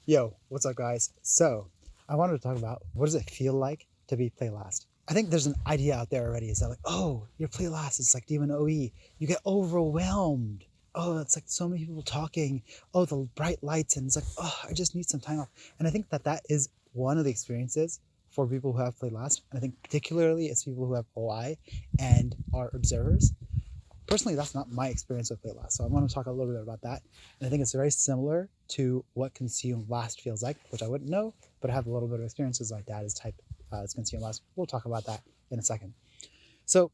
Yo, what's up, guys? So, I wanted to talk about what does it feel like to be play last. I think there's an idea out there already. Is that like, oh, you're play last. It's like Demon OE. You get overwhelmed. Oh, it's like so many people talking. Oh, the bright lights, and it's like, oh, I just need some time off. And I think that that is one of the experiences for people who have played last. And I think particularly it's people who have OI and are observers. Personally, that's not my experience with Play Last. So I want to talk a little bit about that. And I think it's very similar to what Consume Last feels like, which I wouldn't know, but I have a little bit of experiences. My dad is type as Consume Last. We'll talk about that in a second. So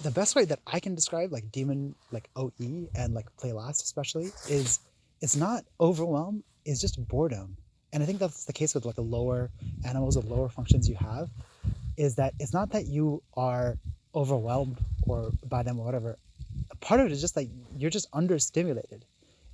the best way that I can describe like Demon, like OE and like Play Last especially, is it's not overwhelm, it's just boredom. And I think that's the case with like the lower animals, the lower functions you have, is that it's not that you are overwhelmed or by them or whatever. Part of it is just like you're just understimulated.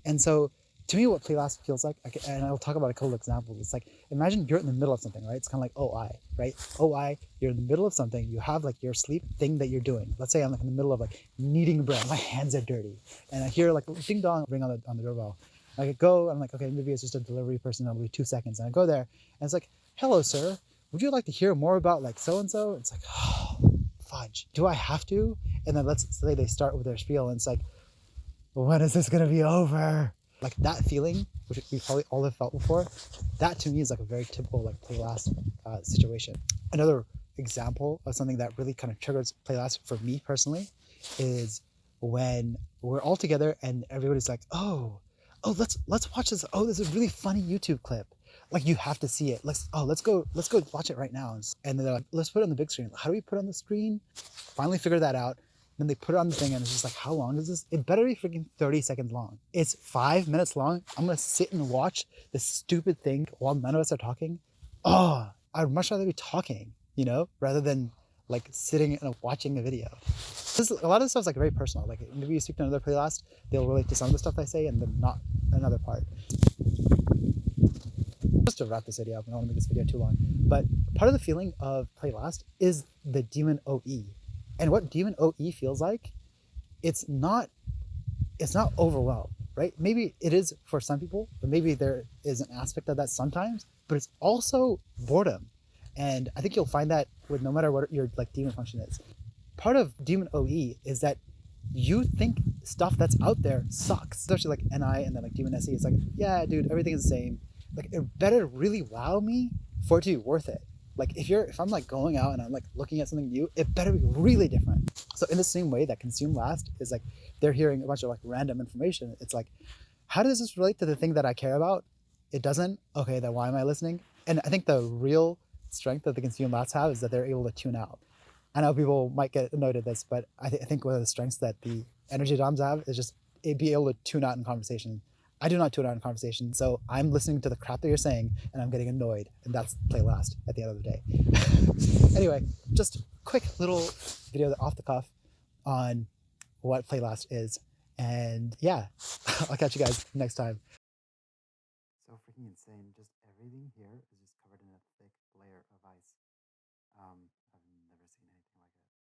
And so to me, what Playlast feels like, and I'll talk about a couple of examples. It's like, imagine you're in the middle of something, right? It's kind of like OI, right? OI, you're in the middle of something. You have like your sleep thing that you're doing. Let's say I'm like in the middle of like kneading bread. My hands are dirty. And I hear like ding dong ring on the doorbell. I go, I'm like, okay, maybe it's just a delivery person. It'll be 2 seconds. And I go there and it's like, hello, sir. Would you like to hear more about like so-and-so? It's like, oh, fudge. Do I have to? And then let's say they start with their spiel and it's like, when is this going to be over? Like that feeling, which we probably all have felt before, that to me is like a very typical like play last situation. Another example of something that really kind of triggers play last for me personally is when we're all together and everybody's like, oh, let's watch this. Oh, this is a really funny YouTube clip. Like you have to see it. Let's go watch it right now. And they're like, let's put it on the big screen. How do we put it on the screen? Finally figure that out. Then they put it on the thing and it's just like, how long is this? It better be freaking 30 seconds long. It's 5 minutes long. I'm gonna sit and watch this stupid thing while none of us are talking. Oh, I'd much rather be talking, rather than like sitting and watching a video. A lot of this stuff's like very personal. Like maybe you speak to another playlist, they'll relate to some of the stuff I say and then not another part. Just to wrap this video up, I don't want to make this video too long, but part of the feeling of play last is the Demon OE. And what Demon OE feels like, it's not overwhelmed, right? Maybe it is for some people, or maybe there is an aspect of that sometimes, but it's also boredom. And I think you'll find that with no matter what your like demon function is. Part of Demon OE is that you think stuff that's out there sucks. Especially like NI and then like Demon SE. It's like, yeah, dude, everything is the same. Like it better really wow me for it to be worth it. Like if I'm like going out and I'm like looking at something new, it better be really different. So in the same way that Consume Last is like they're hearing a bunch of like random information, it's like, how does this relate to the thing that I care about? It doesn't. Okay, then why am I listening? And I think the real strength that the Consume Last have is that they're able to tune out. I know people might get annoyed at this, but I think one of the strengths that the energy DOMs have is just it be able to tune out in conversation. I do not tune out in conversation, so I'm listening to the crap that you're saying and I'm getting annoyed, and that's play last at the end of the day. Anyway, just quick little video off the cuff on what play last is, and yeah, I'll catch you guys next time. So freaking insane! Just everything here is just covered in a thick layer of ice. I've never seen anything like it.